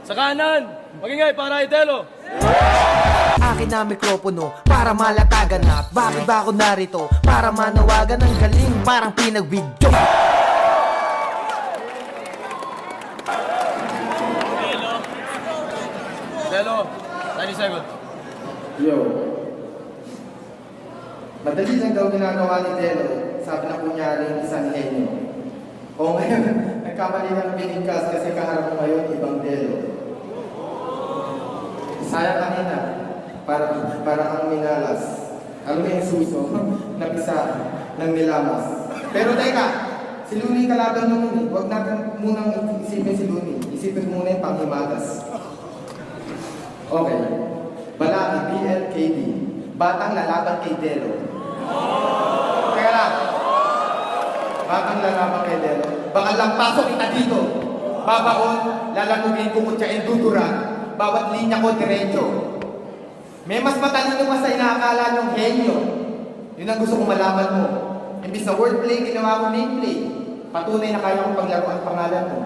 Sa kanan, magingay para Itelo. Akin na mikropono para malatagan na. Bakit ba ako narito? Para manawagan ng galing, parang pinag-video. Itelo, 90 seconds. Yo. Madali lang daw ginagawa ni Telo. Sabi na kunyari isang henyo. O ngayon, nagkamali ng binigkas kasi kaharap mo ngayon ibang Telo. Sayang kanina. Para kang minalas. Alam mo yung suso, napisa ng nilamas. Pero teka, si Luni kalaban mo nun eh. Huwag natin munang isipin si Luni. Isipin muna yung panghimagas. Okay. Balaki, BLKD. Batang lalaban kay Telo. Kaya lang. Batang lalaban kay Telo. Baka lang pasok kita dito. Babaon, lalamugin ko kutsain duduran. Bawat linya ko diretso. May mas matalino pa sa inaakala ng henyo. Yun ang gusto kong malaman mo. Imbis na wordplay, ginawa ko nameplay. Patunay na kaya kong paglaro ang pangalan mo.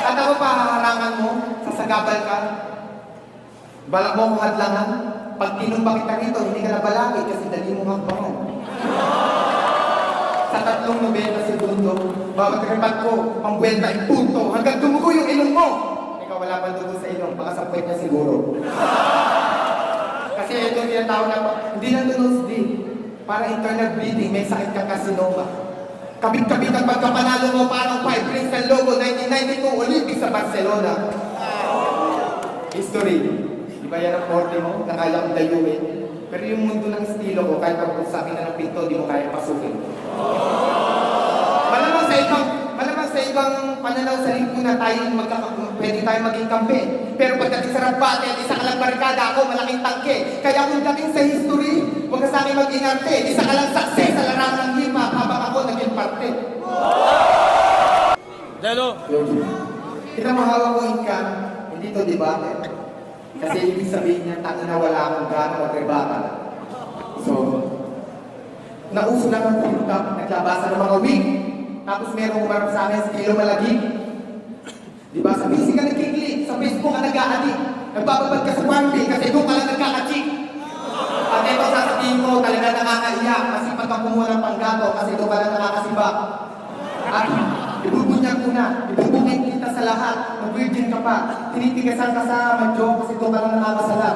At ako pa haharangan mo, sasagabal ka. Balak mo akong hadlangan. Pag tinumba kita rito, hindi ka nabalaki kasi dali mo hakbangan. Sa 3 nobena segundo, bawat repat ko, pangbuelta ay punto, hanggang tumugo yung ilong mo. Ikaw wala pang dugo sa ilong, baka sa puwet niya siguro. Kasi ito yung tinatawag na, hindi lang tunos din. Para internal bleeding, may sakit kang carcinoma. Kabit-kabit ang pagkapanalo mo, parang 5 rings ng logo, 1992 Olympics sa Barcelona. History. Di ba yan ang forte mo, na kaya kong dayuin? Pero yung mundo ng estilo ko, kahit pag sa akin na ng pinto, di mo kaya pasukin. Malamang sa ibang pananaw sa lipunan tayo pwede tayo maging kampe. Pero pagdating sa rap battle, isa ka lang barkada, ako malaking tangke. Kaya kung dating sa history, huwag ka sa akin mag-inarte. Isa ka lang success sa larangan ng hip-hop habang ako naging parte. Itelo. Kita mahawak ko ka, hindi to debate. Kasi ibig sabihin niya, tangina wala akong gana o trebata. So, nauso lang ang TikTok, naglabasan ng mga wig. Tapos merong umarap sa akin sa kilo malagig. Diba? Sa busy ka nagkiklik, sa Facebook ka nag-a-addict. Nagbababad ka sa Warmby kasi doon ka lang nagkakachik. At ito sasabihin ko, talaga nakakaiyak kasi pag kumuha ng panggato kasi doon ka lang nakakasiba. At ibubunyag ko na, ibubungin kita sa lahat, mag-virgin ka pa, tinitigasan ka sa madyo kasi doon ka lang nakakasala.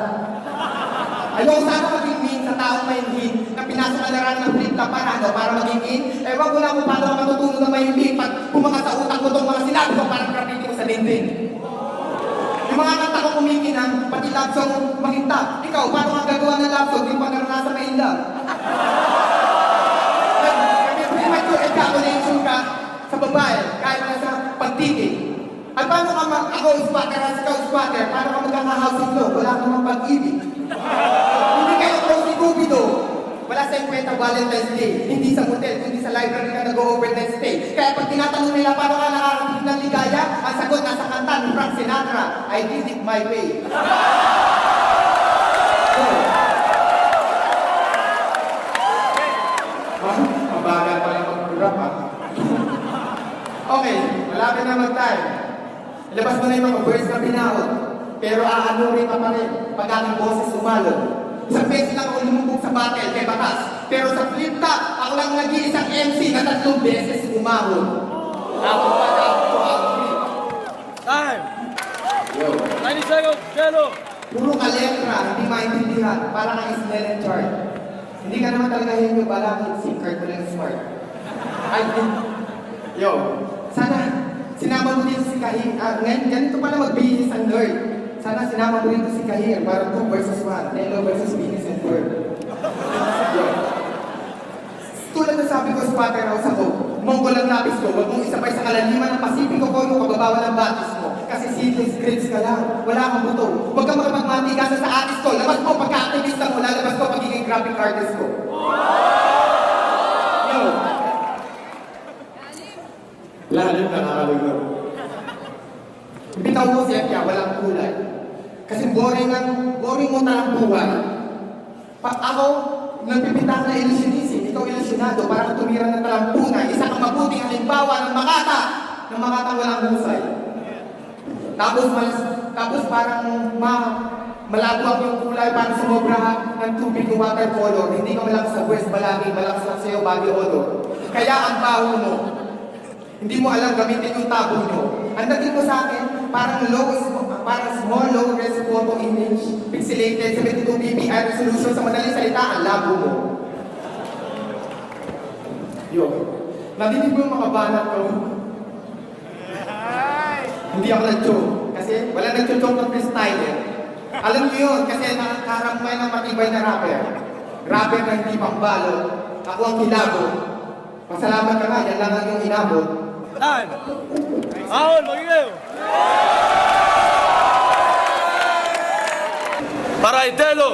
Ayaw sana maging mean sa taong may hit na pinasok ka na rin ng flip na para maging in. Ewan ko lang kung paano ka matutunan ng may hit pag pumakas sa utak mo itong mga sinabi ko parang graffiti mo sa dinding. Yung mga kanta ko kumikinang, pati love song makinta. Ikaw, paano ka gagawa ng love song? Di pa naranasan may love. Premature ejaculation ka sa babae, kahit na sa pagtigil. At paano ka ako squatter at ikaw squatter? Paano ka magkaka-housing law? Wala namang pag-ibig. Hindi kayo close ni Cupido. Wala sa kwenta Valentine's Day. Hindi sa hotel, kundi sa library ka nag-overnight stay. Kaya pag tinatanong nila paano ka nakakakit ng ligaya, ang sagot nasa kanta ni Frank Sinatra, I did it my way. Mabagal pala mag-rap ha. Okay, malapit na mag-time. Ilabas mo na yung mga words na pinahod. Pero aanurin ka pa rin pag aking boses umalog. Isang beses lang ako lumubog sa battle kay Batas. Pero sa flip top, ako lang nag-iisang MC na 3 beses umahod. Ako pa na ako flip. Time. Yo. 90 seconds. Itelo. Puro ka letra, hindi maintindihan. Para kang Snell and Chart. Hindi ka naman talaga henyo balakit. SIM card mo lang smart. Ay, yo. Sana, sinama mo dito si Kahir. Ganito pala mag-business ang nerd. Sana sinama mo dito si Kahir para 2 versus 1. Nelo versus business and word. Tulad na sabi ko sa Pater House ako, Mongol ang lapis ko, huwag mong isabay sa kalaliman ng Pasipiko ko yung kababawa ng batis mo. Kasi seedless grades ka lang, wala kang buto. Huwag kang makapagmatigasa sa atis ko, labas mo pagka-activista mo, lalabas ko pagiging graphic artist ko. Yo! Lalim na nakalugar. Bitaw mo siya kaya walang kulay. Kasi boring mo talang buhay. Ako, nagpipintang na ilusionism, ikaw ilusionado, para kang tumira ng talampunan, isa kang mabuting halimbawa ng Makata walang husay. Tapos parang malagwag yung kulay, parang sumobrahan ng tubig yung water color. Hindi ka malakas sa pwes, malakas lang sa'yo body odor. Kaya ang baho mo, hindi mo alam gamitin yung tabo nyo. Ang dating mo sa akin, parang small, low res photo image, pixelated, 72 dpi resolution, sa madaling salita, ang labo mo. Yun. Nadinig mo yung mga banat ko? Hindi ako nag-joke. Kasi wala nag-joke ng freestyler. Alam niyo yun, kasi nakakaramay ng matibay na rapper. Rapper na hindi pambalo. Ako ang kilabo. Pasalamat ka nga, yan lang ang yung inabot. Time. Ahon, magingay. Para Itelo.